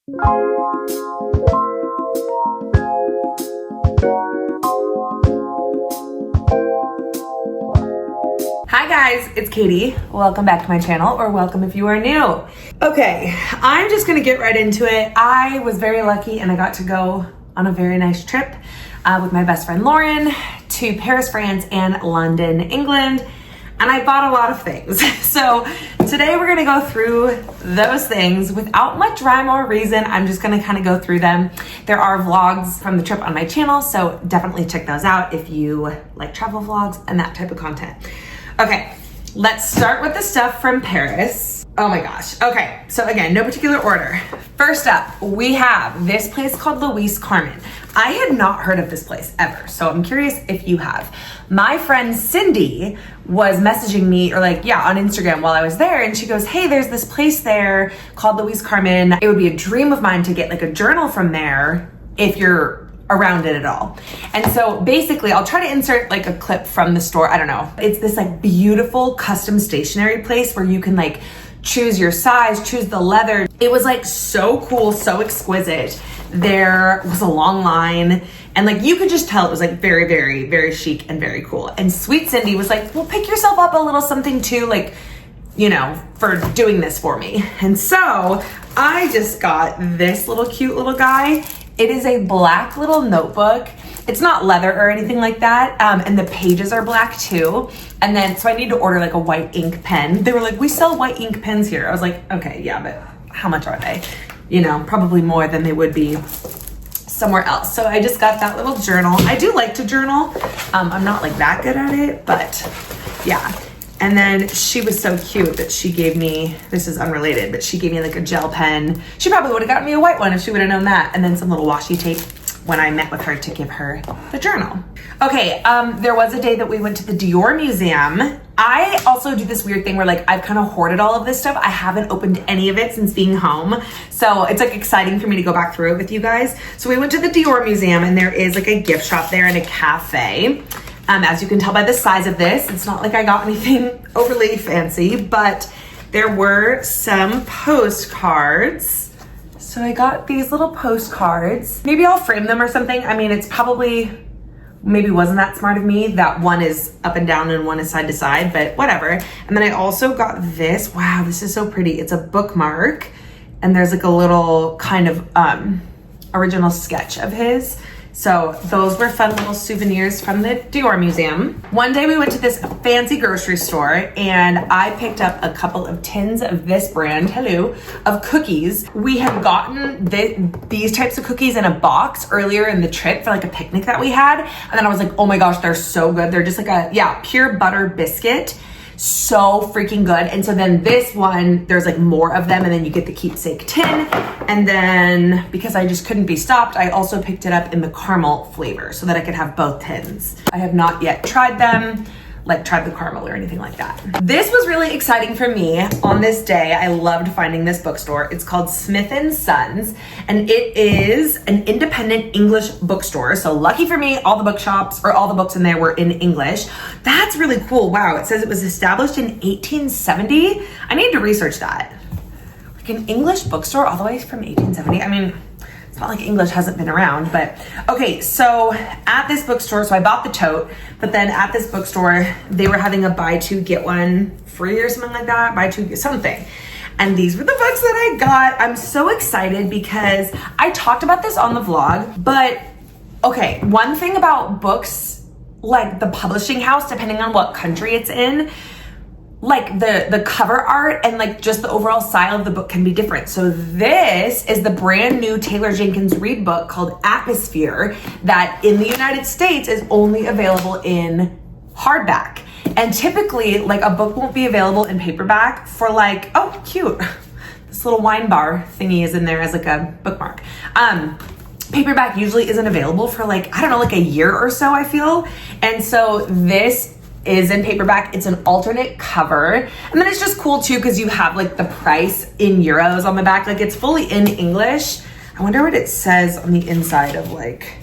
Hi guys, it's Katie. Welcome back to my channel, or welcome if you are new. Okay, I'm just gonna get right into it. I was very lucky and I got to go on a very nice trip with my best friend Lauren to Paris, France and London, England. And I bought a lot of things. So today we're gonna go through those things without much rhyme or reason. I'm just gonna kind of go through them. There are vlogs from the trip on my channel, so definitely check those out if you like travel vlogs and that type of content. Okay, let's start with the stuff from Paris. Oh my gosh. Okay, so again, no particular order. First up, we have this place called Louise Carmen. I had not heard of this place ever, so I'm curious if you have. My friend Cindy was messaging me, or like, yeah, on Instagram while I was there, and she goes, hey, there's this place there called Louise Carmen. It would be a dream of mine to get like a journal from there if you're around it at all. And so basically I'll try to insert like a clip from the store. I don't know. It's this like beautiful custom stationery place where you can like choose your size, choose the leather. It was like so cool, so exquisite. There was a long line and like you could just tell it was like very, very, very chic and very cool. And sweet Cindy was like, well, pick yourself up a little something too, like, you know, for doing this for me. And so I just got this little cute little guy. It is a black little notebook. It's not leather or anything like that. And the pages are black too. And then, so I need to order like a white ink pen. They were like, we sell white ink pens here. I was like, okay, yeah, but how much are they? You know, probably more than they would be somewhere else. So I just got that little journal. I do like to journal. I'm not like that good at it, but yeah. And then she was so cute that she gave me, this is unrelated, but she gave me like a gel pen. She probably would have gotten me a white one if she would have known that. And then some little washi tape when I met with her to give her the journal. Okay, there was a day that we went to the Dior Museum. I also do this weird thing where like I've kind of hoarded all of this stuff. I haven't opened any of it since being home. So it's like exciting for me to go back through it with you guys. So we went to the Dior Museum and there is like a gift shop there and a cafe. As you can tell by the size of this, it's not like I got anything overly fancy, but there were some postcards. So I got these little postcards. Maybe I'll frame them or something. I mean, it's probably, maybe wasn't that smart of me. That one is up and down and one is side to side, but whatever. And then I also got this. Wow, this is so pretty. It's a bookmark and there's like a little kind of original sketch of his. So those were fun little souvenirs from the Dior Museum. One day we went to this fancy grocery store and I picked up a couple of tins of this brand, hello, of cookies. We had gotten these types of cookies in a box earlier in the trip for like a picnic that we had. And then I was like, oh my gosh, they're so good. They're just like a, yeah, pure butter biscuit. So freaking good. And so then this one, there's like more of them and then you get the keepsake tin. And then because I just couldn't be stopped, I also picked it up in the caramel flavor so that I could have both tins. I have not yet tried them, like tried the caramel or anything like that. This was really exciting for me on this day. I loved finding this bookstore. It's called Smith & Sons and it is an independent English bookstore. So lucky for me, all the bookshops or all the books in there were in English. That's really cool. Wow, it says it was established in 1870. I need to research that. Like an English bookstore all the way from 1870. I mean, it's not like English hasn't been around, but okay, so at this bookstore, so I bought the tote, but then at this bookstore, they were having a buy two, get one free or something like that, buy two, get something. And these were the books that I got. I'm so excited because I talked about this on the vlog, but okay, one thing about books, like the publishing house, depending on what country it's in, like the cover art and like just the overall style of the book can be different. So this is the brand new Taylor Jenkins Reid book called Atmosphere that in the United States is only available in hardback. And typically like a book won't be available in paperback for like, oh cute, this little wine bar thingy is in there as like a bookmark. Paperback usually isn't available for like, I don't know, like a year or so, I feel. And so this is in paperback. It's an alternate cover. And then it's just cool too because you have like the price in euros on the back. Like it's fully in English. I wonder what it says on the inside of like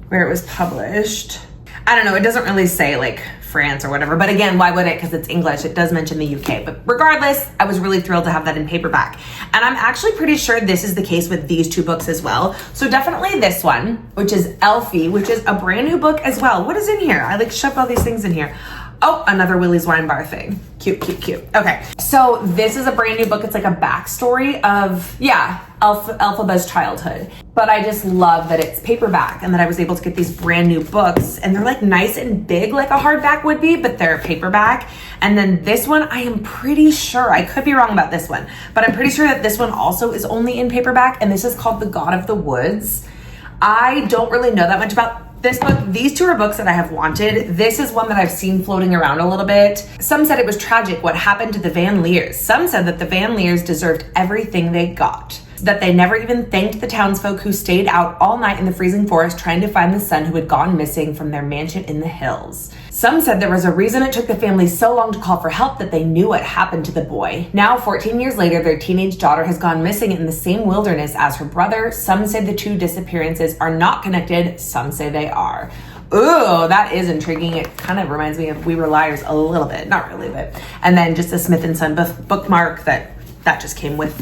where it was published. I don't know, it doesn't really say like France or whatever. But again, why would it? Because it's English. It does mention the UK. But regardless, I was really thrilled to have that in paperback. And I'm actually pretty sure this is the case with these two books as well. So definitely this one, which is Elfie, which is a brand new book as well. What is in here? I like shoved all these things in here. Oh, another Willy's Wine Bar thing. Cute, cute, cute. Okay, so this is a brand new book. It's like a backstory of, yeah, Elphaba's childhood. But I just love that it's paperback and that I was able to get these brand new books. And they're like nice and big like a hardback would be, but they're paperback. And then this one, I am pretty sure, I could be wrong about this one, but I'm pretty sure that this one also is only in paperback. And this is called The God of the Woods. I don't really know that much about this book. These two are books that I have wanted. This is one that I've seen floating around a little bit. Some said it was tragic what happened to the Van Leers. Some said that the Van Leers deserved everything they got, that they never even thanked the townsfolk who stayed out all night in the freezing forest trying to find the son who had gone missing from their mansion in the hills. Some said there was a reason it took the family so long to call for help, that they knew what happened to the boy. Now, 14 years later, their teenage daughter has gone missing in the same wilderness as her brother. Some say the two disappearances are not connected. Some say they are. Ooh, that is intriguing. It kind of reminds me of We Were Liars a little bit. Not really, but... And then just a Smith & Son bookmark that just came with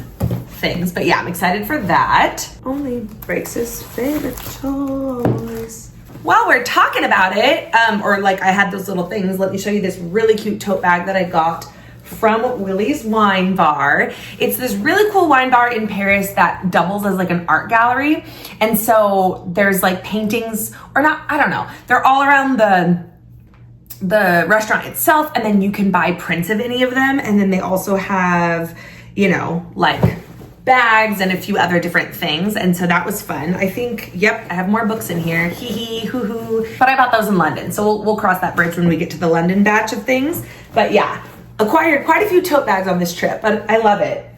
things. But yeah, I'm excited for that. Only breaks his favorite toys. While we're talking about it, or like I had those little things, let me show you this really cute tote bag that I got from Willy's Wine Bar. It's this really cool wine bar in Paris that doubles as like an art gallery. And so there's like paintings, or not, I don't know. They're all around the restaurant itself, and then you can buy prints of any of them. And then they also have, you know, like bags and a few other different things. And so that was fun. I think, yep, I have more books in here. Hee hee, hoo hoo. But I bought those in London. So we'll cross that bridge when we get to the London batch of things. But yeah, acquired quite a few tote bags on this trip, but I love it.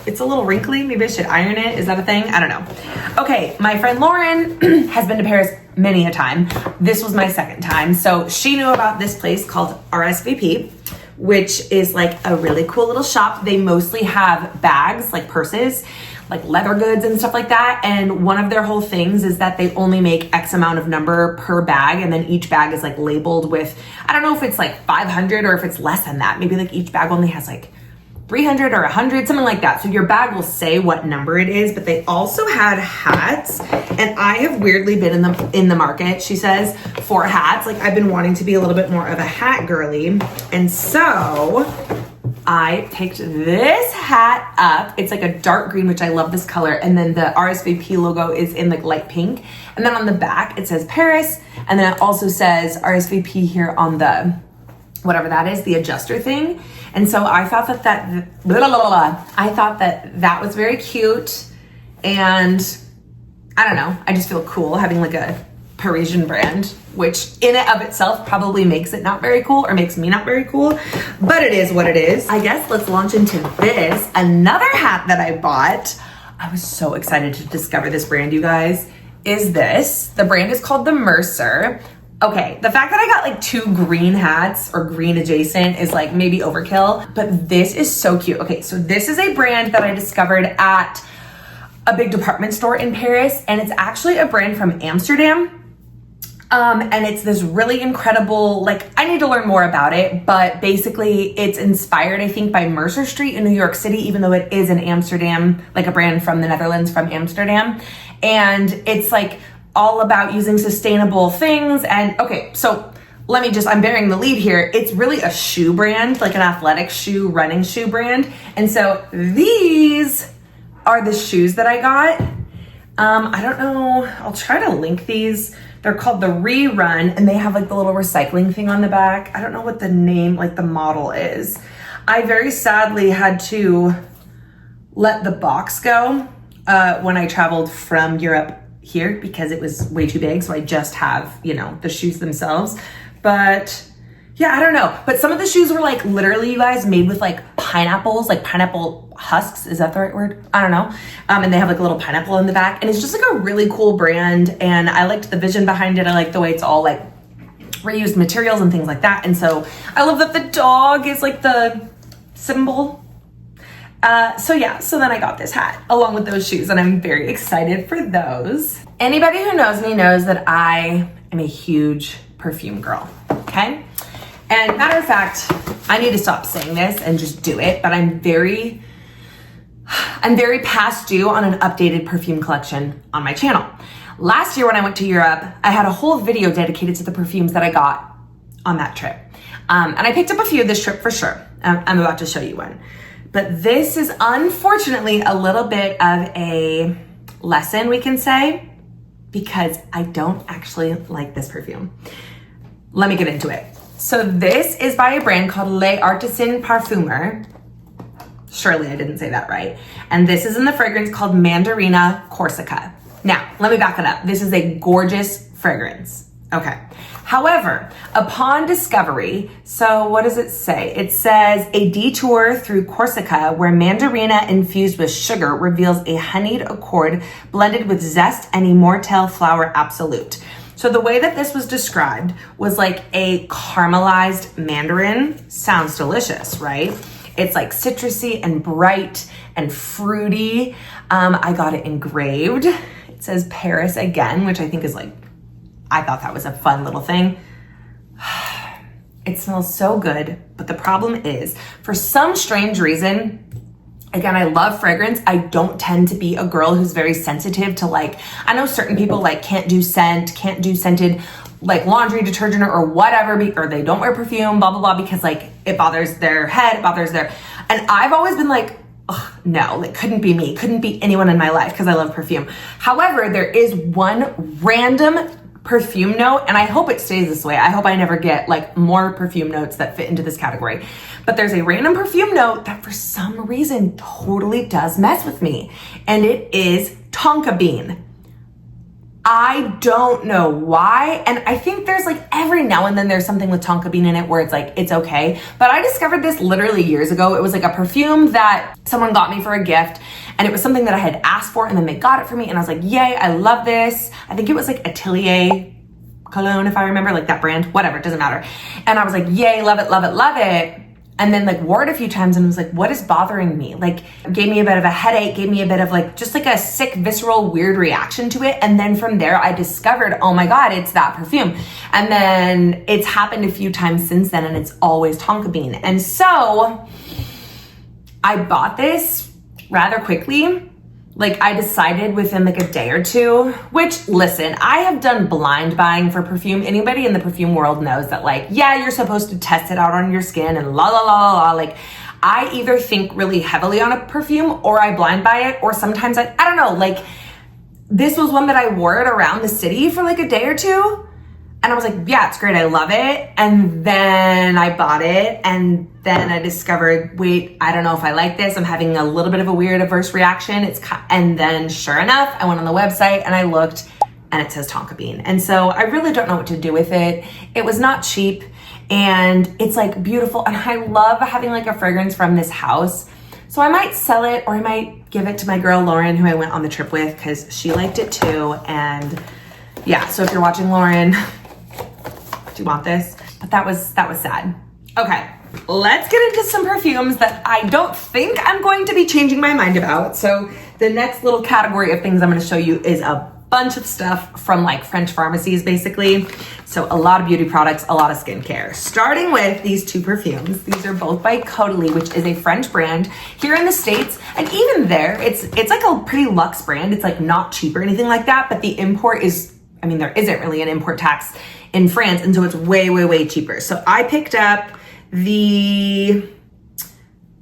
It's a little wrinkly. Maybe I should iron it. Is that a thing? I don't know. Okay, my friend Lauren has been to Paris many a time. This was my second time. So she knew about this place called RSVP, which is like a really cool little shop. They mostly have bags, like purses, like leather goods and stuff like that. And one of their whole things is that they only make X amount of number per bag. And then each bag is like labeled with, I don't know if it's like 500 or if it's less than that. Maybe like each bag only has like 300 or 100, something like that. So your bag will say what number it is, but they also had hats. And I have weirdly been in the market, she says, for hats. Like I've been wanting to be a little bit more of a hat girly. And so I picked this hat up. It's like a dark green, which I love this color. And then the RSVP logo is in like light pink. And then on the back, it says Paris. And then it also says RSVP here on the, whatever that is, the adjuster thing. And so I thought that was very cute. And I don't know, I just feel cool having like a Parisian brand, which in and of itself probably makes it not very cool, or makes me not very cool, but it is what it is. I guess let's launch into this. Another hat that I bought, I was so excited to discover this brand, you guys, is this. The brand is called the Mercer. Okay, the fact that I got like two green hats or green adjacent is like maybe overkill, but this is so cute. Okay, so this is a brand that I discovered at a big department store in Paris, and it's actually a brand from Amsterdam. And it's this really incredible, like, I need to learn more about it, but basically it's inspired, I think, by Mercer Street in New York City, even though it is in Amsterdam, like a brand from the Netherlands, from Amsterdam. And it's like all about using sustainable things. And okay, so I'm bearing the lead here. It's really a shoe brand, like an athletic shoe, running shoe brand. And so these are the shoes that I got. I don't know, I'll try to link these. They're called the Rerun, and they have like the little recycling thing on the back. I don't know what the name, like the model is. I very sadly had to let the box go when I traveled from Europe here because it was way too big. So I just have, you know, the shoes themselves. But yeah, I don't know. But some of the shoes were like literally, you guys, made with like pineapples, like pineapple husks. Is that the right word? I don't know. And they have like a little pineapple in the back, and it's just like a really cool brand. And I liked the vision behind it. I like the way it's all like reused materials and things like that. And so I love that the dog is like the symbol. So yeah, so then I got this hat along with those shoes, and I'm very excited for those. Anybody who knows me knows that I am a huge perfume girl, okay? And matter of fact, I need to stop saying this and just do it, but I'm very past due on an updated perfume collection on my channel. Last year when I went to Europe, I had a whole video dedicated to the perfumes that I got on that trip. And I picked up a few this trip for sure. I'm about to show you one. But this is unfortunately a little bit of a lesson, we can say, because I don't actually like this perfume. Let me get into it. So this is by a brand called L'Artisan Parfumer. Surely I didn't say that right. And this is in the fragrance called Mandarina Corsica. Now, let me back it up. This is a gorgeous fragrance. Okay. However, upon discovery, so what does it say? It says a detour through Corsica where mandarina infused with sugar reveals a honeyed accord blended with zest and immortelle flower absolute. So the way that this was described was like a caramelized mandarin. Sounds delicious, right? It's like citrusy and bright and fruity. I got it engraved. It says Paris again, which I think is like, I thought that was a fun little thing. It smells so good, but the problem is, for some strange reason, again, I love fragrance. I don't tend to be a girl who's very sensitive to like, I know certain people like can't do scent, can't do scented like laundry detergent or whatever, or they don't wear perfume, blah, blah, blah, because like it bothers their head, it bothers their, and I've always been like, ugh, no, it couldn't be me, couldn't be anyone in my life because I love perfume. However, there is one random perfume note, and I hope it stays this way. I hope I never get like more perfume notes that fit into this category. But there's a random perfume note that for some reason totally does mess with me, and it is tonka bean. I don't know why, and I think there's like every now and then there's something with tonka bean in it where it's like, it's okay. But I discovered this literally years ago. It was like a perfume that someone got me for a gift, and it was something that I had asked for, and then they got it for me, and I was like, yay, I love this. I think it was like Atelier Cologne, if I remember, like that brand, whatever, it doesn't matter. And I was like, yay, love it, love it, love it. And then like wore it a few times and was like, what is bothering me? Like gave me a bit of a headache, gave me a bit of like, just like a sick, visceral, weird reaction to it. And then from there I discovered, oh my God, it's that perfume. And then it's happened a few times since then, and it's always tonka bean. And so I bought this rather quickly. Like I decided within like a day or two, which listen, I have done blind buying for perfume. Anybody in the perfume world knows that like, yeah, you're supposed to test it out on your skin and la la la la la. Like I either think really heavily on a perfume or I blind buy it, or sometimes I don't know, like this was one that I wore it around the city for like a day or two. And I was like, yeah, it's great. I love it. And then I bought it, and then I discovered, wait, I don't know if I like this. I'm having a little bit of a weird adverse reaction. And then sure enough, I went on the website and I looked, and it says tonka bean. And so I really don't know what to do with it. It was not cheap, and it's like beautiful. And I love having like a fragrance from this house. So I might sell it, or I might give it to my girl, Lauren, who I went on the trip with, because she liked it too. And yeah, so if you're watching, Lauren, do you want this? But that was sad. Okay, let's get into some perfumes that I don't think I'm going to be changing my mind about. So the next little category of things I'm going to show you is a bunch of stuff from like French pharmacies, basically. So a lot of beauty products, a lot of skincare. Starting with these two perfumes. These are both by Caudalie, which is a French brand here in the States. And even there, it's like a pretty luxe brand. It's like not cheap or anything like that, but the import is, I mean, there isn't really an import tax in France, and so it's way, way, way cheaper. So I picked up the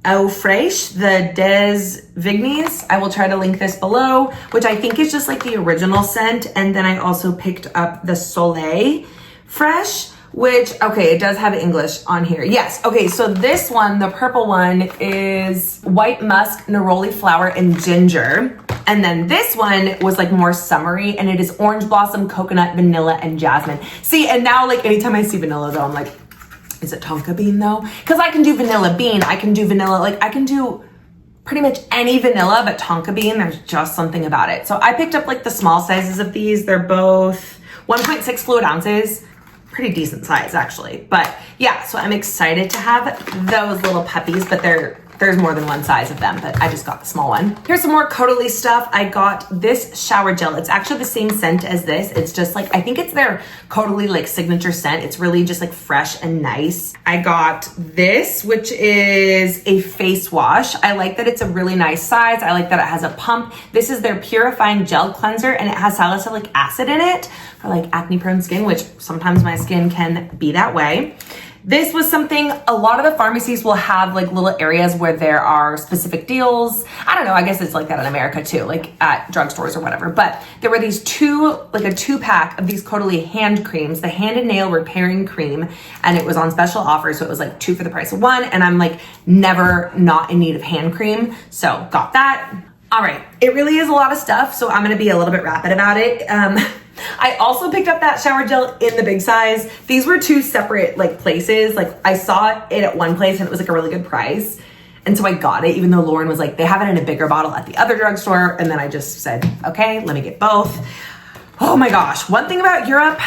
Eau Fraiche, the Des Vignes. I will try to link this below, which I think is just like the original scent. And then I also picked up the Soleil Fresh, which, okay, it does have English on here. Yes, okay, so this one, the purple one, is white musk, neroli flower, and ginger. And then this one was like more summery, and it is orange blossom, coconut, vanilla, and jasmine. See, and now like anytime I see vanilla though, I'm like, is it tonka bean though? Because I can do vanilla bean, I can do vanilla, like I can do pretty much any vanilla, but tonka bean, there's just something about it. So I picked up like the small sizes of these. They're both 1.6 fluid ounces. Pretty decent size actually. But yeah, so I'm excited to have those little puppies, but they're there's more than one size of them, but I just got the small one. Here's some more Caudalie stuff. I got this shower gel. It's actually the same scent as this. It's just like, I think it's their Caudalie like signature scent. It's really just like fresh and nice. I got this, which is a face wash. I like that it's a really nice size. I like that it has a pump. This is their purifying gel cleanser, and it has salicylic acid in it for like acne prone skin, which sometimes my skin can be that way. This was something, a lot of the pharmacies will have like little areas where there are specific deals. I don't know, I guess it's like that in America too, like at drugstores or whatever. But there were these like a 2-pack of these Caudalie hand creams, the hand and nail repairing cream, and it was on special offer. So it was like 2 for the price of 1. And I'm like never not in need of hand cream. So got that. All right, it really is a lot of stuff. So I'm gonna be a little bit rapid about it. I also picked up that shower gel in the big size. These were 2 separate like places. Like I saw it at one place and it was like a really good price. And so I got it, even though Lauren was like, they have it in a bigger bottle at the other drugstore. And then I just said, okay, let me get both. Oh my gosh. One thing about Europe,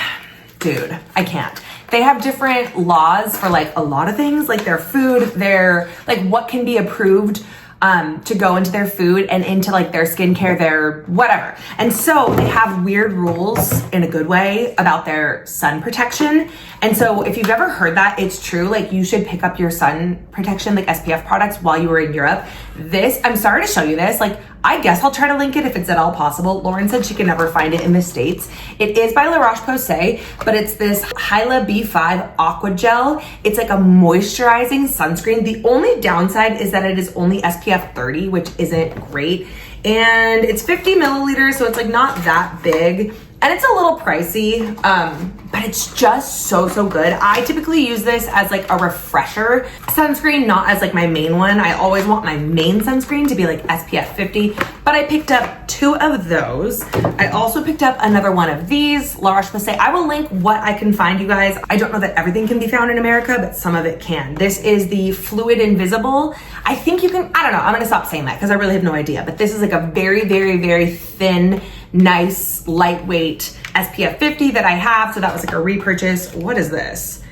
dude, I can't. They have different laws for like a lot of things, like their food, their like what can be approved to go into their food and into like their skincare, their whatever. And so they have weird rules in a good way about their sun protection. And so if you've ever heard that, it's true. Like you should pick up your sun protection, like SPF products while you were in Europe. This, I'm sorry to show you this. Like, I guess I'll try to link it if it's at all possible. Lauren said she can never find it in the States. It is by La Roche-Posay, but it's this Hyla B5 Aqua Gel. It's like a moisturizing sunscreen. The only downside is that it is only SPF 30, which isn't great. And it's 50 milliliters, so it's like not that big. And it's a little pricey, but it's just so good. I typically use this as like a refresher sunscreen, not as like my main one. I always want my main sunscreen to be like SPF 50, but I picked up 2 of those. I also picked up another one of these, La Roche-Posay. I will link what I can find, you guys. I don't know that everything can be found in America, but some of it can. This is the Fluid Invisible. I think you can, I don't know, I'm gonna stop saying that because I really have no idea, but this is like a very thin, nice, lightweight SPF 50 that I have. So that was like a repurchase. What is this?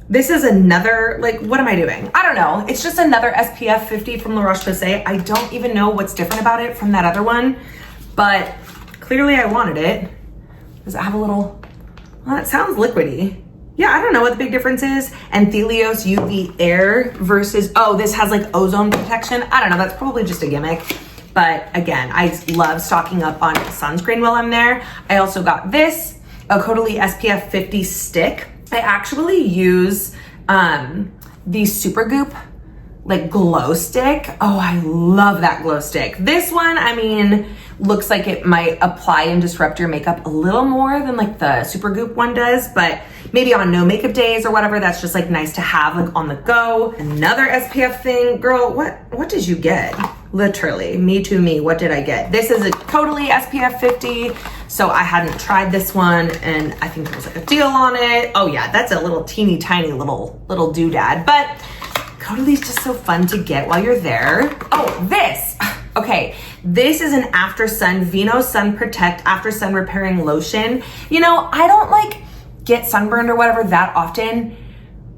This is another, like, what am I doing? I don't know. It's just another SPF 50 from La Roche-Posay. I don't even know what's different about it from that other one, but clearly I wanted it. Does it have a little, well, it sounds liquidy. Yeah, I don't know what the big difference is. And Thelios UV Air versus, oh, this has like ozone protection. I don't know, that's probably just a gimmick. But again, I love stocking up on sunscreen while I'm there. I also got this, a Caudalie SPF 50 stick. I actually use the Supergoop like glow stick. Oh, I love that glow stick. This one, I mean, looks like it might apply and disrupt your makeup a little more than like the Supergoop one does, but maybe on no makeup days or whatever, that's just like nice to have like on the go. Another SPF thing. Girl, what did you get? Literally, me to me, what did I get? This is a Caudalie SPF 50. So I hadn't tried this one and I think there was like a deal on it. Oh yeah, that's a little teeny tiny little doodad, but Caudalie's just so fun to get while you're there. Oh, this. Okay, this is an After Sun Vino Sun Protect After Sun Repairing Lotion. You know, I don't like get sunburned or whatever that often.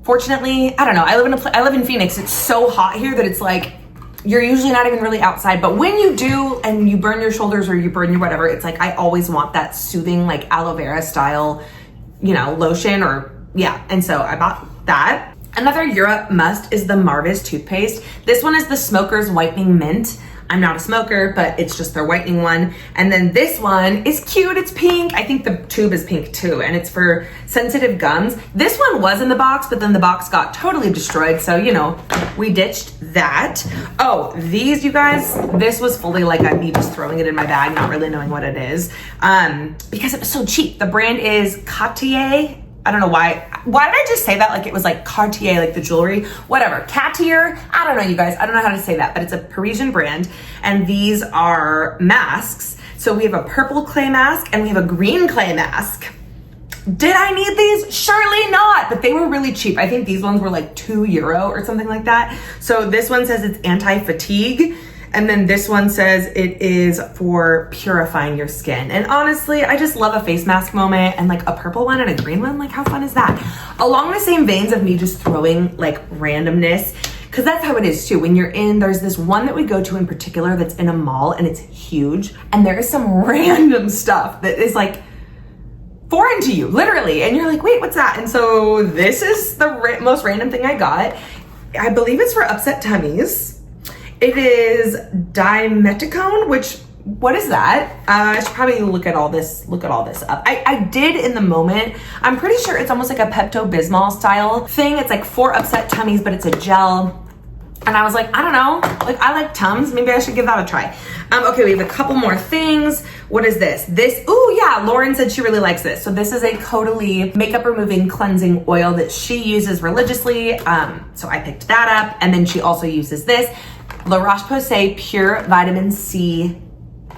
Fortunately, I don't know. I live in Phoenix. It's so hot here that it's like you're usually not even really outside. But when you do and you burn your shoulders or you burn your whatever, it's like I always want that soothing like aloe vera style, you know, lotion or yeah. And so I bought that. Another Europe must is the Marvis toothpaste. This one is the Smoker's Whitening Mint. I'm not a smoker, but it's just their whitening one. And then this one is cute, it's pink. I think the tube is pink too, and it's for sensitive gums. This one was in the box, but then the box got totally destroyed. So, you know, we ditched that. Oh, these, you guys, this was fully like me just throwing it in my bag, not really knowing what it is, because it was so cheap. The brand is Cartier. I don't know why did I just say that like it was like Cartier, like the jewelry, whatever. Cartier, I don't know, you guys, I don't know how to say that, but it's a Parisian brand. And these are masks. So we have a purple clay mask and we have a green clay mask. Did I need these? Surely not, but they were really cheap. I think these ones were like €2 or something like that. So this one says it's anti-fatigue. And then this one says it is for purifying your skin. And honestly, I just love a face mask moment and like a purple one and a green one. Like how fun is that? Along the same veins of me just throwing like randomness, because that's how it is too. When you're in, there's this one that we go to in particular that's in a mall and it's huge, and there is some random stuff that is like foreign to you, literally, and you're like, wait, what's that? And so this is the most random thing I got. I believe it's for upset tummies. It is dimeticone, which, what is that? I should probably look all this up. I did in the moment. I'm pretty sure it's almost like a Pepto-Bismol style thing. It's like for upset tummies, but it's a gel. And I was like, I don't know, like I like Tums. Maybe I should give that a try. Okay, we have a couple more things. What is this? Oh yeah, Lauren said she really likes this. So this is a Caudalie makeup removing cleansing oil that she uses religiously. So I picked that up. And then she also uses this La Roche-Posay Pure Vitamin C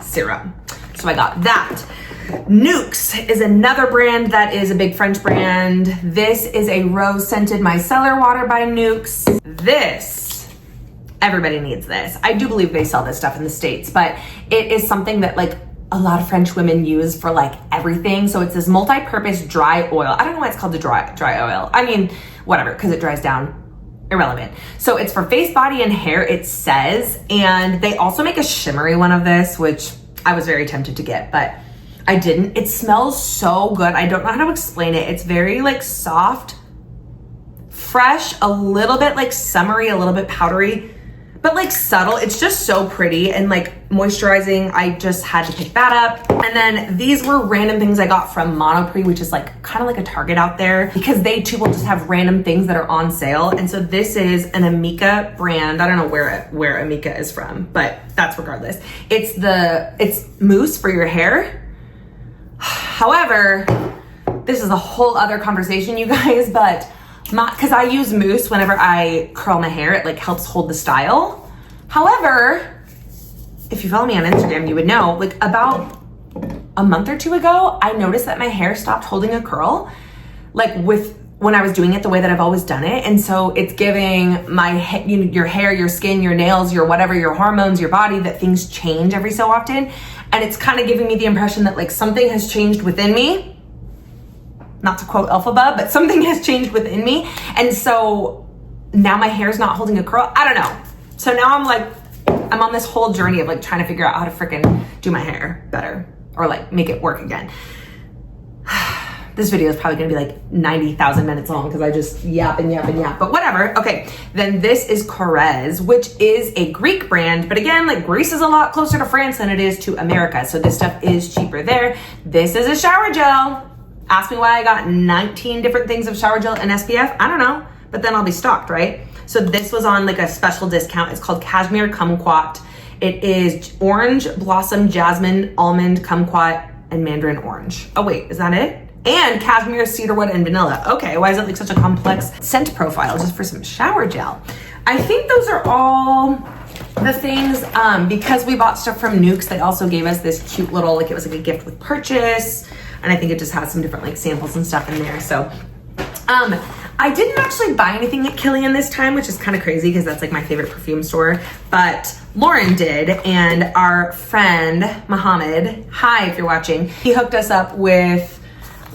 Serum. So I got that. Nuxe is another brand that is a big French brand. This is a rose scented micellar water by Nuxe. Everybody needs this. I do believe they sell this stuff in the States, but it is something that like a lot of French women use for like everything. So it's this multi-purpose dry oil. I don't know why it's called the dry oil. I mean, whatever, because it dries down. Irrelevant. So it's for face, body, and hair, it says. And they also make a shimmery one of this, which I was very tempted to get, but I didn't. It smells so good. I don't know how to explain it. It's very like soft, fresh, a little bit like summery, a little bit powdery, but like subtle. It's just so pretty and like moisturizing. I just had to pick that up. And then these were random things I got from Monoprix, which is like kind of like a Target out there, because they too will just have random things that are on sale. And so this is an Amika brand. I don't know where Amika is from, but that's regardless. It's mousse for your hair. However, this is a whole other conversation, you guys, but because I use mousse whenever I curl my hair, it like helps hold the style. However, if you follow me on Instagram, you would know, like about a month or two ago, I noticed that my hair stopped holding a curl, like when I was doing it the way that I've always done it. And so it's giving your hair, your skin, your nails, your whatever, your hormones, your body, that things change every so often. And it's kind of giving me the impression that like something has changed within me. Not to quote Elphaba, but something has changed within me. And so now my hair's not holding a curl. I don't know. So now I'm on this whole journey of like trying to figure out how to freaking do my hair better or like make it work again. This video is probably gonna be like 90,000 minutes long because I just yap, but whatever. Okay, then this is Corrèze, which is a Greek brand, but again, like Greece is a lot closer to France than it is to America. So this stuff is cheaper there. This is a shower gel. Ask me why I got 19 different things of shower gel and SPF. I don't know, but then I'll be stocked, right? So this was on like a special discount. It's called Cashmere Kumquat. It is orange, blossom, jasmine, almond, kumquat, and mandarin orange. Oh wait, is that it? And cashmere, cedarwood, and vanilla. Okay, why is it like such a complex scent profile just for some shower gel? I think those are all the things. Because we bought stuff from Nuxe, they also gave us this cute little, like it was like a gift with purchase. And I think it just has some different like samples and stuff in there. So I didn't actually buy anything at Kilian this time, which is kind of crazy because that's like my favorite perfume store, but Lauren did. And our friend, Mohammed, hi, if you're watching, he hooked us up with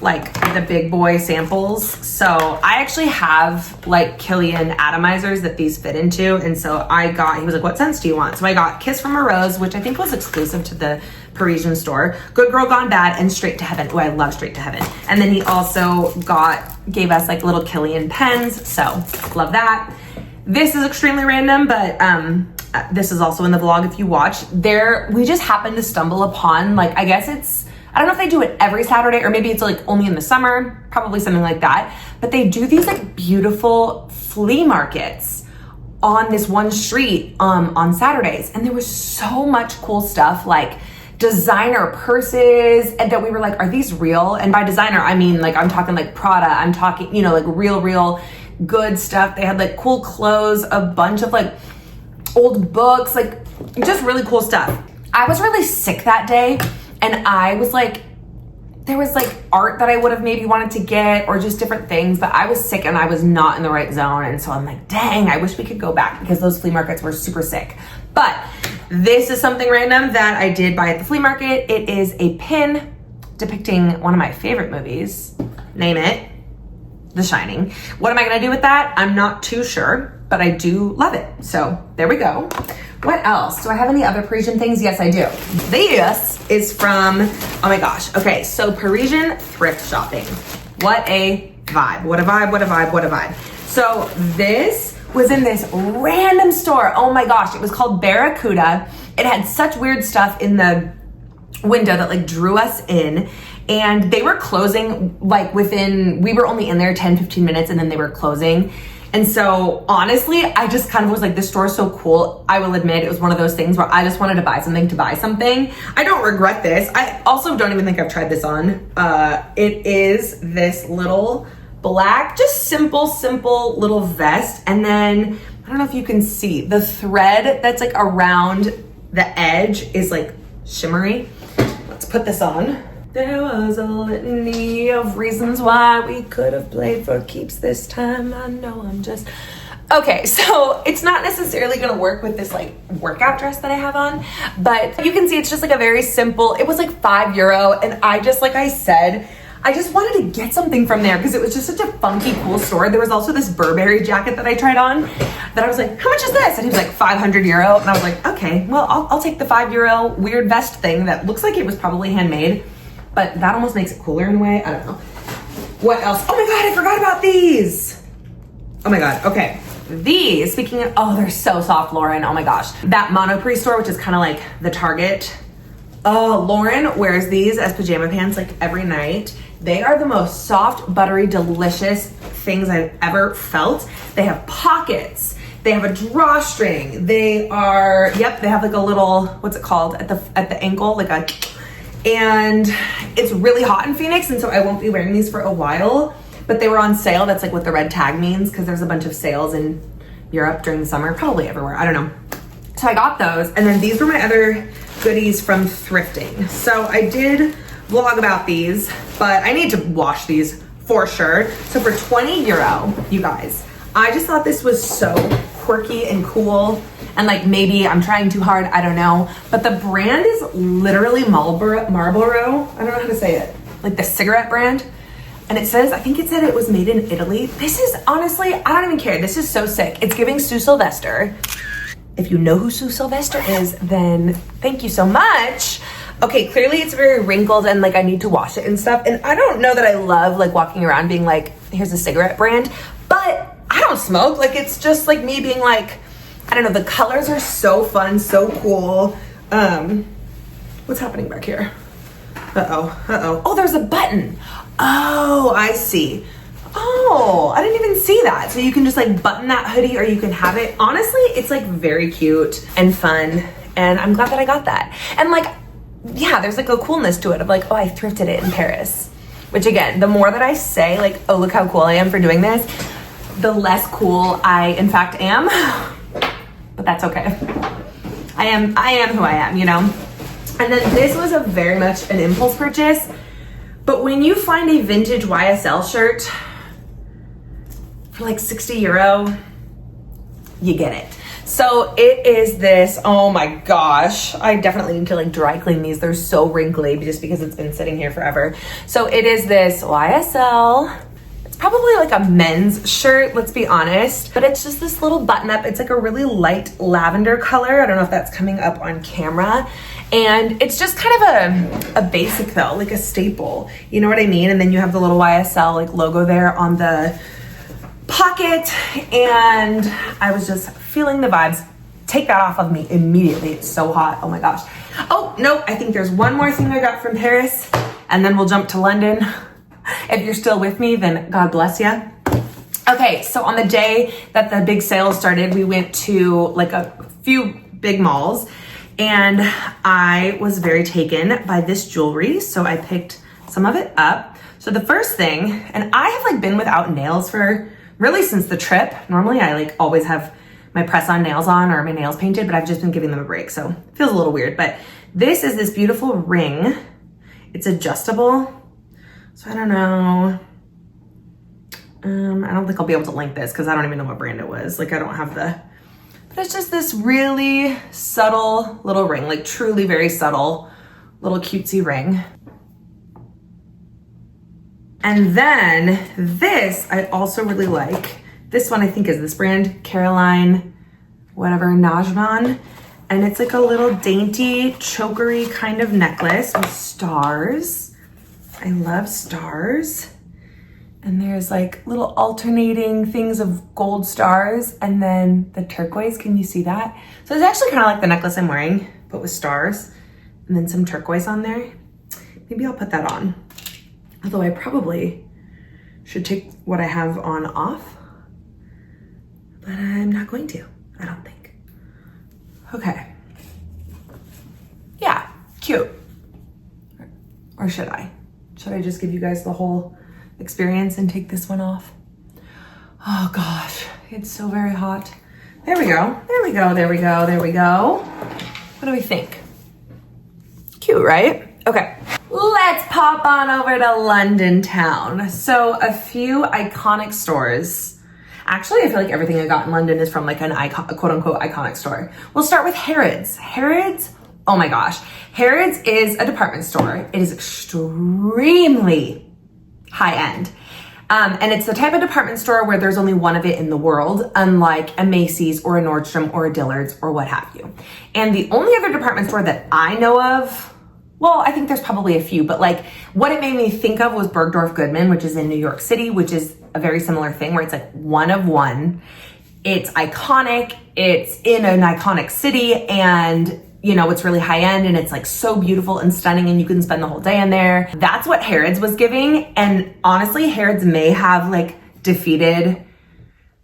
like the big boy samples. So I actually have like Kilian atomizers that these fit into. And so he was like, what scents do you want? So I got Kiss from a Rose, which I think was exclusive to the Parisian store, Good Girl Gone Bad, and Straight to Heaven. Oh, I love Straight to Heaven. And then he also gave us like little Kilian pens. So love that. This is extremely random, but this is also in the vlog if you watch. We just happened to stumble upon, like, I guess I don't know if they do it every Saturday or maybe it's like only in the summer, probably something like that. But they do these like beautiful flea markets on this one street on Saturdays. And there was so much cool stuff, like designer purses, and that we were like, are these real? And by designer, I mean like, I'm talking like Prada, I'm talking, you know, like real good stuff. They had like cool clothes, a bunch of like old books, like just really cool stuff. I was really sick that day. And I was like, there was like art that I would have maybe wanted to get or just different things, but I was sick and I was not in the right zone. And so I'm like, dang, I wish we could go back because those flea markets were super sick. But this is something random that I did buy at the flea market. It is a pin depicting one of my favorite movies. Name it, The Shining. What am I gonna do with that? I'm not too sure. but I do love it. So there we go. What else? Do I have any other Parisian things? Yes, I do. This is from, oh my gosh. Okay, so Parisian thrift shopping. What a vibe. What a vibe, what a vibe, what a vibe. So this was in this random store. Oh my gosh, it was called Barracuda. It had such weird stuff in the window that like drew us in, and they were closing like within, we were only in there 10-15 minutes and then they were closing. And so honestly, I just kind of was like, this store is so cool. I will admit it was one of those things where I just wanted to buy something to buy something. I don't regret this. I also don't even think I've tried this on. It is this little black, just simple little vest. And then, I don't know if you can see, the thread that's like around the edge is like shimmery. Let's put this on. There was a litany of reasons why we could have played for keeps this time. I know I'm just... Okay, so it's not necessarily gonna work with this like workout dress that I have on, but you can see it's just like a very simple, it was like €5, and I just, like I said, I just wanted to get something from there because it was just such a funky, cool store. There was also this Burberry jacket that I tried on that I was like, how much is this? And he was like €500, and I was like, okay, well, I'll take the €5 weird vest thing that looks like it was probably handmade. But that almost makes it cooler in a way. I don't know. What else? Oh my God, I forgot about these. Oh my God, okay. These, speaking of, oh, they're so soft, Lauren. Oh my gosh. That Monoprix store, which is kind of like the Target. Oh, Lauren wears these as pajama pants like every night. They are the most soft, buttery, delicious things I've ever felt. They have pockets. They have a drawstring. They are, yep, they have like a little, what's it called? At the ankle, like a, and it's really hot in Phoenix, and so I won't be wearing these for a while, but they were on sale. That's like what the red tag means, because there's a bunch of sales in Europe during the summer, probably everywhere, I don't know. So I got those, and then these were my other goodies from thrifting. So I did vlog about these, but I need to wash these for sure. So for €20, you guys, I just thought this was so quirky and cool. And like maybe I'm trying too hard, I don't know. But the brand is literally Marlboro. I don't know how to say it. Like the cigarette brand. And it says, I think it said it was made in Italy. This is honestly, I don't even care. This is so sick. It's giving Sue Sylvester. If you know who Sue Sylvester is, then thank you so much. Okay, clearly it's very wrinkled and like I need to wash it and stuff. And I don't know that I love like walking around being like, here's a cigarette brand, but I don't smoke. Like it's just like me being like, I don't know, the colors are so fun, so cool. What's happening back here? Uh-oh. Oh, there's a button. Oh, I see. Oh, I didn't even see that. So you can just like button that hoodie or you can have it. Honestly, it's like very cute and fun. And I'm glad that I got that. And like, yeah, there's like a coolness to it of like, oh, I thrifted it in Paris. Which again, the more that I say like, oh, look how cool I am for doing this, the less cool I in fact am. But that's okay. I am who I am, you know? And then this was a very much an impulse purchase. But when you find a vintage YSL shirt for like €60, you get it. So it is this, oh my gosh. I definitely need to like dry clean these. They're so wrinkly just because it's been sitting here forever. So it is this YSL. Probably like a men's shirt, let's be honest, but it's just this little button up. It's like a really light lavender color. I don't know if that's coming up on camera. And it's just kind of a basic though, like a staple, you know what I mean? And then you have the little YSL like logo there on the pocket. And I was just feeling the vibes. Take that off of me immediately. It's so hot, oh my gosh. Oh, no, I think there's one more thing I got from Paris and then we'll jump to London. If you're still with me, then God bless you. Okay, so on the day that the big sale started, we went to like a few big malls and I was very taken by this jewelry. So I picked some of it up. So the first thing, and I have like been without nails for really since the trip. Normally I like always have my press-on nails on or my nails painted, but I've just been giving them a break. So it feels a little weird, but this is this beautiful ring. It's adjustable. So I don't know. I don't think I'll be able to link this because I don't even know what brand it was. Like I don't have the, but it's just this really subtle little ring, like truly very subtle little cutesy ring. And then this I also really like. This one I think is this brand, Caroline, whatever, Najman. And it's like a little dainty, chokery kind of necklace with stars. I love stars. And there's like little alternating things of gold stars and then the turquoise, can you see that? So it's actually kind of like the necklace I'm wearing, but with stars and then some turquoise on there. Maybe I'll put that on. Although I probably should take what I have on off, but I'm not going to, I don't think. Okay. Yeah, cute. Or should I? Should I just give you guys the whole experience and take this one off? Oh gosh, it's so very hot. There we go, there we go, there we go, there we go. What do we think? Cute, right? Okay, let's pop on over to London town. So a few iconic stores. Actually, I feel like everything I got in London is from like a quote unquote iconic store. We'll start with Harrods. Harrods, oh my gosh. Harrods is a department store. It is extremely high end. And it's the type of department store where there's only one of it in the world, unlike a Macy's or a Nordstrom or a Dillard's or what have you. And the only other department store that I know of, well, I think there's probably a few, but like what it made me think of was Bergdorf Goodman, which is in New York City, which is a very similar thing where it's like one of one. It's iconic, it's in an iconic city, and you know, it's really high end and it's like so beautiful and stunning and you can spend the whole day in there. That's what Harrods was giving. And honestly, Harrods may have like defeated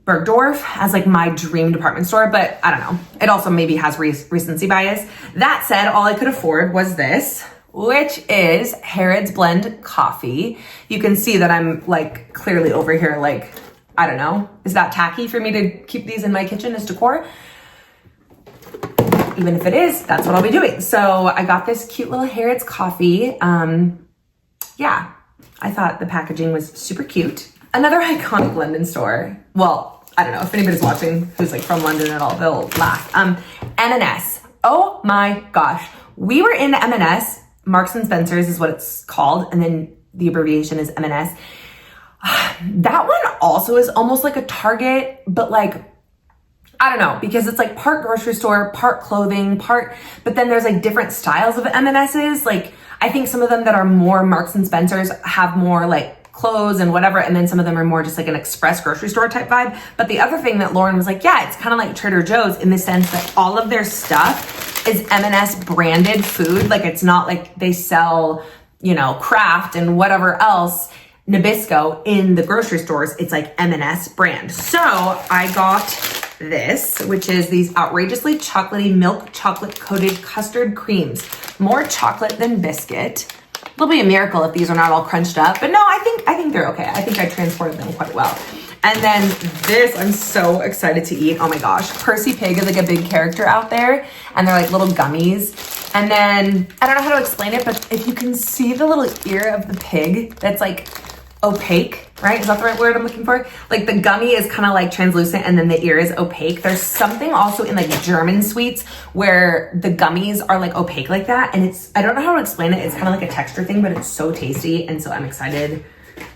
Bergdorf as like my dream department store, but I don't know. It also maybe has recency bias. That said, all I could afford was this, which is Harrods Blend Coffee. You can see that I'm like clearly over here, like, I don't know. Is that tacky for me to keep these in my kitchen as decor? Even if it is, that's what I'll be doing. So I got this cute little Harrods coffee. Yeah, I thought the packaging was super cute. Another iconic London store. Well, I don't know if anybody's watching who's like from London at all, they'll laugh. M&S. Oh my gosh. We were in M&S. Marks and Spencer's is what it's called. And then the abbreviation is M&S. That one also is almost like a Target, but like, I don't know, because it's like part grocery store, part clothing, but then there's like different styles of M&S's. Like, I think some of them that are more Marks and Spencer's have more like clothes and whatever. And then some of them are more just like an express grocery store type vibe. But the other thing that Lauren was like, yeah, it's kind of like Trader Joe's in the sense that all of their stuff is M&S branded food. Like it's not like they sell, you know, Kraft and whatever else, Nabisco in the grocery stores. It's like M&S brand. So I got this, which is these outrageously chocolatey milk chocolate coated custard creams. More chocolate than biscuit. It'll be a miracle if these are not all crunched up, but no, I think they're okay. I think I transported them quite well. And then this, I'm so excited to eat. Oh my gosh. Percy Pig is like a big character out there, and they're like little gummies. And then, I don't know how to explain it, but if you can see the little ear of the pig that's like opaque, right? Is that the right word I'm looking for? Like the gummy is kind of like translucent and then the ear is opaque. There's something also in like German sweets where the gummies are like opaque like that. And it's, I don't know how to explain it. It's kind of like a texture thing, but it's so tasty. And so I'm excited.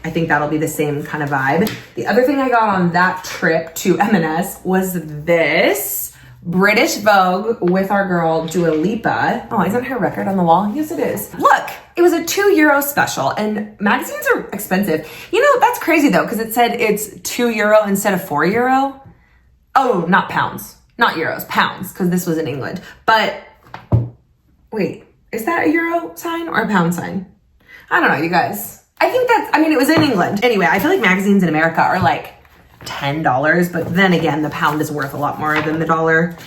I think that'll be the same kind of vibe. The other thing I got on that trip to M&S was this British Vogue with our girl Dua Lipa. Oh, isn't her record on the wall? Yes, it is. Look, it was a €2 special and magazines are expensive. You know, that's crazy though, because it said it's €2 instead of €4. Oh, not pounds, not euros, pounds, because this was in England. But wait, is that a euro sign or a pound sign? I don't know, you guys. I think that's, I mean, it was in England. Anyway, I feel like magazines in America are like $10, but then again, the pound is worth a lot more than the dollar,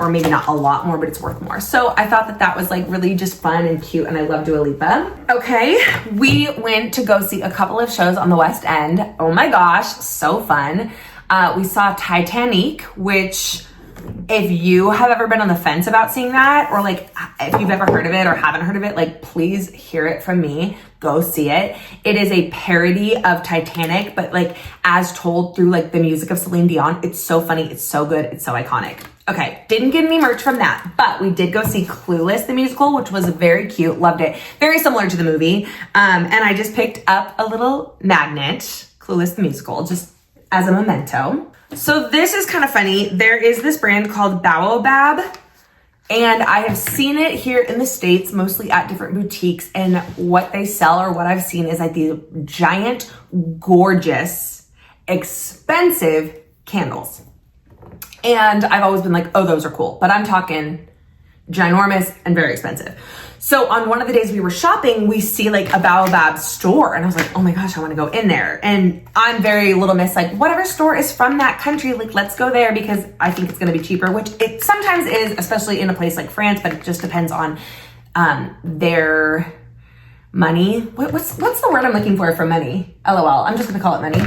or maybe not a lot more, but it's worth more. So I thought that that was like really just fun and cute, and I love Dua Lipa. Okay, we went to go see a couple of shows on the West End. Oh my gosh, so fun. We saw Titanic, which if you have ever been on the fence about seeing that, or like if you've ever heard of it or haven't heard of it, like please hear it from me. Go see it. It is a parody of Titanic, but like as told through like the music of Celine Dion. It's so funny. It's so good. It's so iconic. Okay, didn't get any merch from that, but we did go see Clueless, the musical, which was very cute. Loved it. Very similar to the movie. And I just picked up a little magnet, Clueless, the musical, just as a memento. So this is kind of funny. There is this brand called Baobab, and I have seen it here in the States, mostly at different boutiques, and what they sell, or what I've seen, is like these giant, gorgeous, expensive candles. And I've always been like, oh, those are cool, but I'm talking ginormous and very expensive. So on one of the days we were shopping, we see like a Baobab store, and I was like, oh my gosh, I want to go in there. And I'm very little miss, like whatever store is from that country, like let's go there because I think it's going to be cheaper, which it sometimes is, especially in a place like France, but it just depends on their money. What's the word I'm looking for money? LOL. I'm just gonna call it money.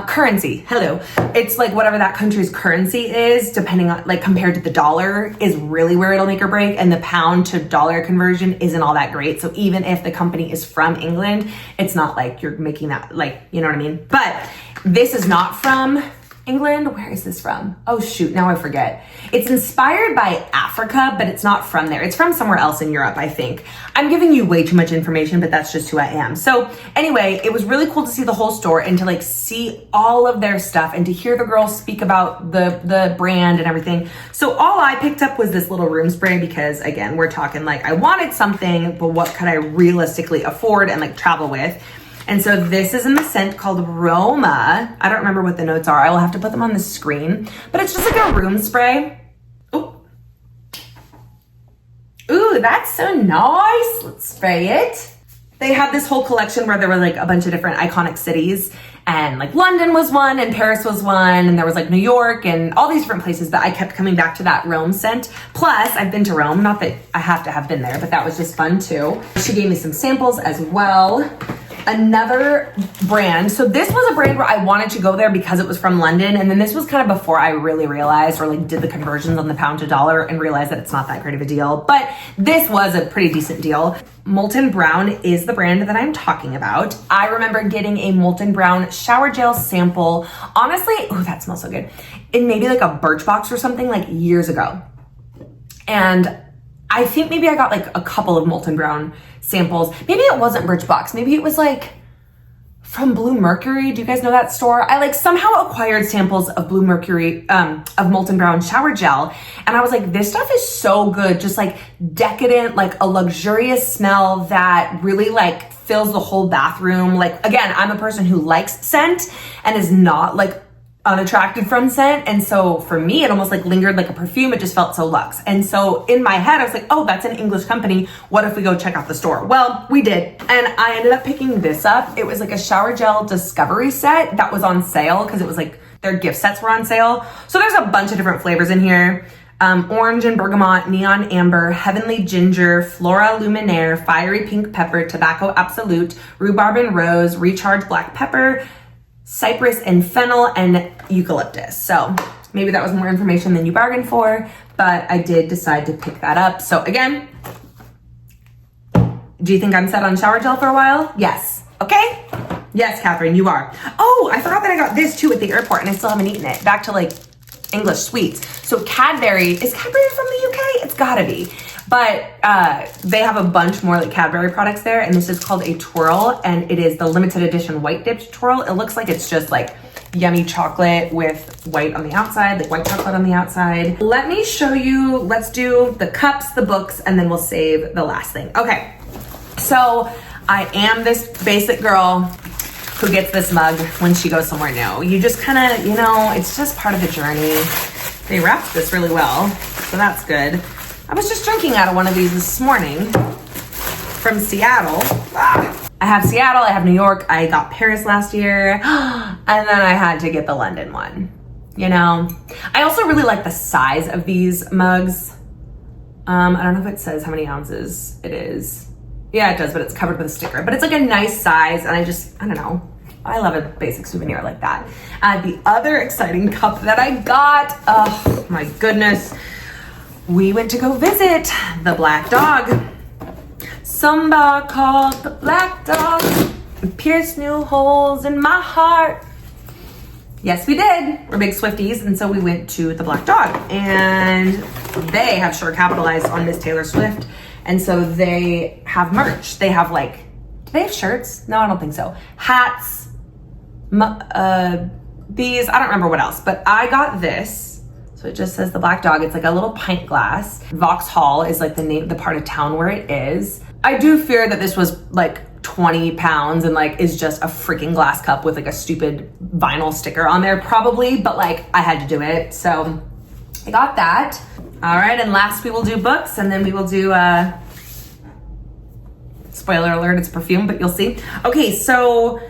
Currency. Hello. It's like whatever that country's currency is, depending on, like, compared to the dollar, is really where it'll make or break. And the pound to dollar conversion isn't all that great. So even if the company is from England, it's not like you're making that, like, you know what I mean? But this is not from England. Where is this from? Oh shoot, now I forget. It's inspired by Africa, but it's not from there. It's from somewhere else in Europe, I think. I'm giving you way too much information, but that's just who I am. So anyway, it was really cool to see the whole store and to like see all of their stuff and to hear the girls speak about the brand and everything. So all I picked up was this little room spray because, again, we're talking like I wanted something, but what could I realistically afford and like travel with? And so this is in the scent called Roma. I don't remember what the notes are. I will have to put them on the screen. But it's just like a room spray. Oh. Ooh, that's so nice. Let's spray it. They had this whole collection where there were like a bunch of different iconic cities. And like London was one and Paris was one. And there was like New York and all these different places. But I kept coming back to that Rome scent. Plus, I've been to Rome. Not that I have to have been there, but that was just fun too. She gave me some samples as well. Another brand. So this was a brand where I wanted to go there because it was from London. And then this was kind of before I really realized or like did the conversions on the pound to dollar and realized that it's not that great of a deal. But this was a pretty decent deal. Molten Brown is the brand that I'm talking about. I remember getting a Molten Brown shower gel sample. Honestly, oh, that smells so good. In maybe like a Birchbox or something like years ago. And I think maybe I got like a couple of Molten Brown samples. Maybe it wasn't Birchbox. Maybe it was like from Blue Mercury. Do you guys know that store? I like somehow acquired samples of Blue Mercury, of Molten Brown shower gel. And I was like, this stuff is so good. Just like decadent, like a luxurious smell that really like fills the whole bathroom. Like, again, I'm a person who likes scent and is not like unattracted from scent. And so for me, it almost like lingered like a perfume. It just felt so luxe. And so in my head, I was like, oh, that's an English company. What if we go check out the store? Well, we did. And I ended up picking this up. It was like a shower gel discovery set that was on sale because it was like their gift sets were on sale. So there's a bunch of different flavors in here. Orange and bergamot, neon amber, heavenly ginger, flora luminaire, fiery pink pepper, tobacco absolute, rhubarb and rose, recharged black pepper, cypress and fennel, and eucalyptus. So maybe that was more information than you bargained for, but I did decide to pick that up. So again, do you think I'm set on shower gel for a while? Yes. Okay? Yes, Catherine, you are. Oh, I forgot that I got this too at the airport and I still haven't eaten it. Back to like English sweets. So Cadbury, is Cadbury from the UK? It's gotta be. But they have a bunch more like Cadbury products there, and this is called a twirl, and it is the limited edition white dipped twirl. It looks like it's just like yummy chocolate with white on the outside, like white chocolate on the outside. Let me show you, let's do the cups, the books, and then we'll save the last thing. Okay, so I am this basic girl who gets this mug when she goes somewhere new. You just kind of, you know, it's just part of the journey. They wrapped this really well, so that's good. I was just drinking out of one of these this morning from Seattle. I have Seattle, I have New York, I got Paris last year, and then I had to get the London one, you know? I also really like the size of these mugs. I don't know if it says how many ounces it is. Yeah, it does, but it's covered with a sticker. But it's like a nice size, and I don't know. I love a basic souvenir like that. The other exciting cup that I got, oh my goodness, we went to go visit the black dog. Somebody called the black dog and pierced new holes in my heart. Yes, we did. We're big Swifties, and so we went to the black dog. And they have sure capitalized on Miss Taylor Swift. And so they have merch. They have like, do they have shirts? No, I don't think so. Hats, these, I don't remember what else, but I got this. So it just says the Black Dog. It's like a little pint glass. Vauxhall is like the part of town where it is. I do fear that this was like 20 pounds and like is just a freaking glass cup with like a stupid vinyl sticker on there probably, but like I had to do it. So I got that. All right, and last we will do books, and then we will do, spoiler alert, it's perfume, but you'll see. Okay, so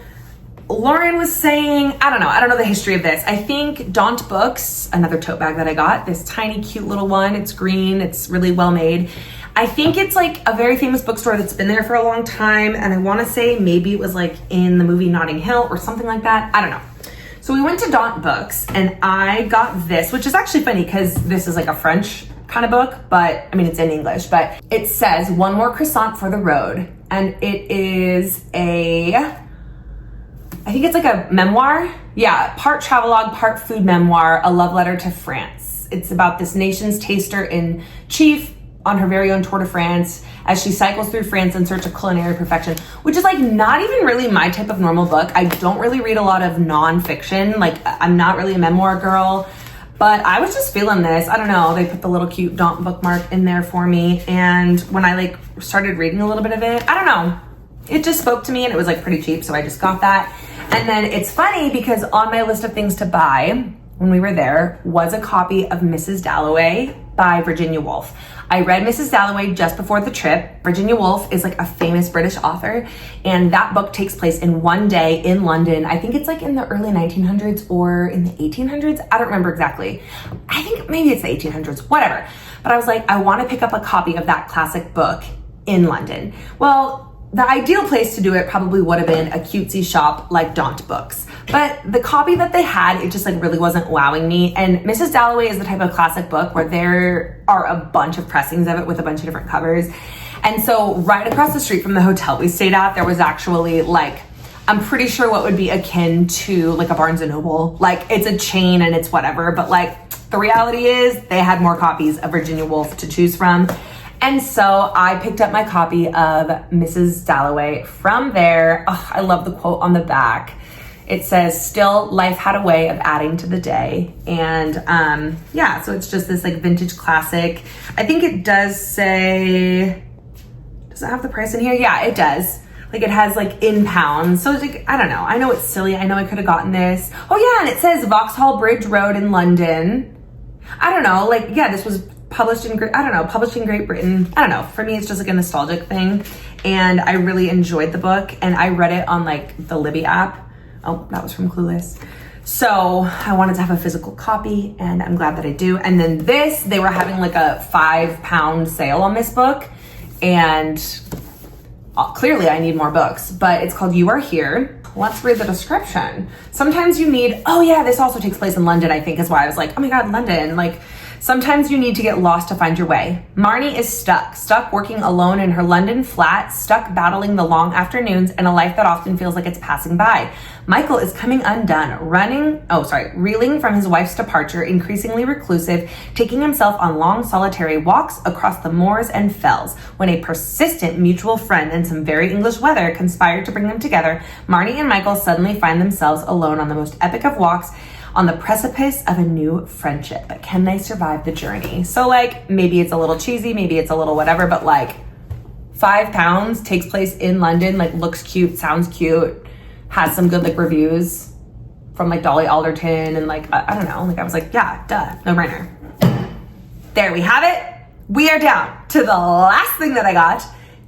Lauren was saying, I don't know the history of this. I think Daunt Books, another tote bag that I got, this tiny cute little one, it's green, it's really well made. I think it's like a very famous bookstore that's been there for a long time, and I wanna say maybe it was like in the movie Notting Hill or something like that, I don't know. So we went to Daunt Books and I got this, which is actually funny because this is like a French kind of book, but I mean, it's in English, but it says One More Croissant for the Road. And it is I think it's like a memoir. Yeah, part travelogue, part food memoir, a love letter to France. It's about this nation's taster in chief on her very own Tour de France as she cycles through France in search of culinary perfection, which is like not even really my type of normal book. I don't really read a lot of nonfiction. Like I'm not really a memoir girl, but I was just feeling this. I don't know, they put the little cute Daunt bookmark in there for me. And when I like started reading a little bit of it, I don't know, it just spoke to me and it was like pretty cheap. So I just got that. And then it's funny because on my list of things to buy when we were there was a copy of Mrs. Dalloway by Virginia Woolf. I read Mrs. Dalloway just before the trip. Virginia Woolf is like a famous British author, and that book takes place in one day in London. I think it's like in the early 1900s or in the 1800s. I don't remember exactly. I think maybe it's the 1800s, whatever. But I was like, I want to pick up a copy of that classic book in London. Well, the ideal place to do it probably would have been a cutesy shop like Daunt Books. But the copy that they had, it just like really wasn't wowing me. And Mrs. Dalloway is the type of classic book where there are a bunch of pressings of it with a bunch of different covers. And so right across the street from the hotel we stayed at, there was actually like, I'm pretty sure what would be akin to like a Barnes & Noble. Like it's a chain and it's whatever, but like the reality is they had more copies of Virginia Woolf to choose from. And so I picked up my copy of Mrs. Dalloway from there. Oh, I love the quote on the back. It says, "Still, life had a way of adding to the day." And yeah, so it's just this like vintage classic. I think it does say, does it have the price in here? Yeah, it does. Like it has like in pounds. So it's like, I don't know. I know it's silly. I know I could have gotten this. Oh yeah, and it says Vauxhall Bridge Road in London. I don't know. Like, yeah, this was published in Great Britain. I don't know. For me, it's just like a nostalgic thing. And I really enjoyed the book. And I read it on like the Libby app. Oh, that was from Clueless. So I wanted to have a physical copy and I'm glad that I do. And then this, they were having like a £5 sale on this book. And clearly I need more books, but it's called You Are Here. Let's read the description. Sometimes you need, oh yeah, this also takes place in London, I think is why I was like, oh my God, London. Like, sometimes you need to get lost to find your way. Marnie is stuck working alone in her London flat, stuck battling the long afternoons and a life that often feels like it's passing by. Michael is coming undone, reeling from his wife's departure, increasingly reclusive, taking himself on long solitary walks across the moors and fells. When a persistent mutual friend and some very English weather conspire to bring them together, Marnie and Michael suddenly find themselves alone on the most epic of walks, on the precipice of a new friendship. But can they survive the journey? So like, maybe it's a little cheesy, maybe it's a little whatever, but like £5 takes place in London, like looks cute, sounds cute, has some good like reviews from like Dolly Alderton and like, I don't know, like I was like, yeah, duh, no brainer. There we have it. We are down to the last thing that I got.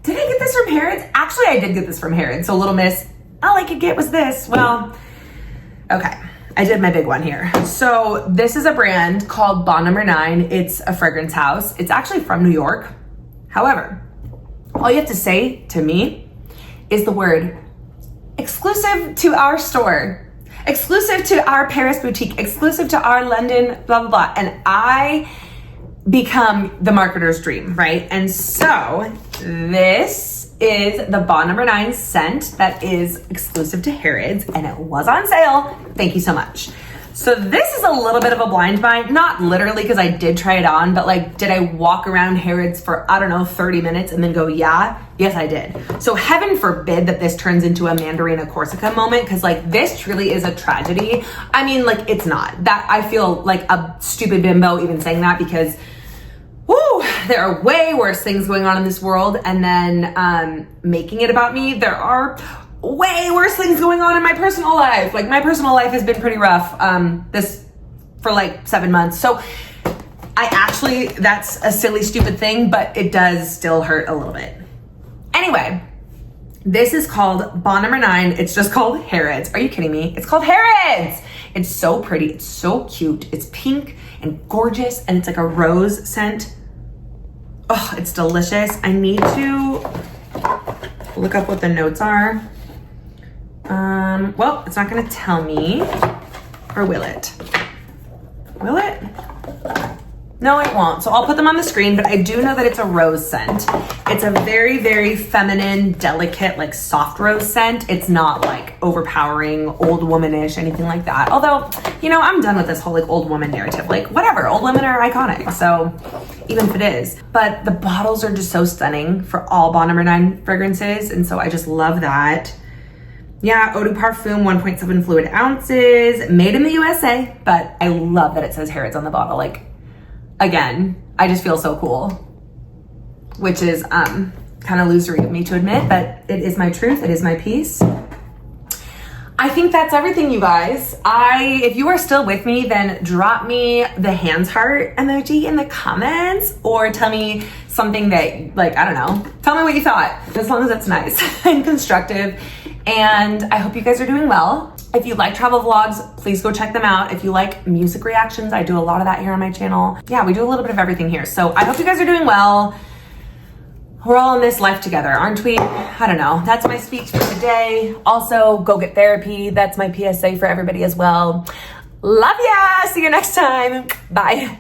Did I get this from Harrods? Actually, I did get this from Harrods. So Little Miss, all I could get was this. Well, okay. I did my big one here. So this is a brand called Bond Number 9. It's a fragrance house. It's actually from New York. However, all you have to say to me is the word exclusive to our store, exclusive to our Paris boutique, exclusive to our London, blah, blah, blah. And I become the marketer's dream, right? And so this is the Bond Number 9 scent that is exclusive to Harrods and it was on sale. Thank you so much. So this is a little bit of a blind buy, not literally because I did try it on, but like, did I walk around Harrods for, I don't know, 30 minutes and then go, yeah? Yes, I did. So heaven forbid that this turns into a Mandarina Corsica moment, because like this truly is a tragedy. I mean, like it's not. That I feel like a stupid bimbo even saying that, because woo, there are way worse things going on in this world, and then making it about me, there are way worse things going on in my personal life. Like my personal life has been pretty rough this for like 7 months. So I actually, that's a silly, stupid thing, but it does still hurt a little bit. Anyway, this is called Bond Number 9. It's just called Harrods. Are you kidding me? It's called Harrods. It's so pretty. It's so cute. It's pink and gorgeous, and it's like a rose scent. Oh, it's delicious. I need to look up what the notes are. Well, it's not gonna tell me, or will it? Will it? No, it won't. So I'll put them on the screen, but I do know that it's a rose scent. It's a very, very feminine, delicate, like soft rose scent. It's not like overpowering, old womanish, anything like that. Although, you know, I'm done with this whole like old woman narrative. Like whatever, old women are iconic. So even if it is, but the bottles are just so stunning for all Bond Number 9 fragrances. And so I just love that. Yeah, Eau de Parfum, 1.7 fluid ounces, made in the USA, but I love that it says Harrods on the bottle. Like, again, I just feel so cool, which is kind of losery of me to admit, but it is my truth. It is my piece. I think that's everything, you guys. If you are still with me, then drop me the hands heart emoji in the comments, or tell me something that, like, I don't know, tell me what you thought, as long as it's nice and constructive. And I hope you guys are doing well. If you like travel vlogs, please go check them out. If you like music reactions, I do a lot of that here on my channel. Yeah, we do a little bit of everything here. So I hope you guys are doing well. We're all in this life together, aren't we? I don't know. That's my speech for the day. Also, go get therapy. That's my PSA for everybody as well. Love ya. See you next time. Bye.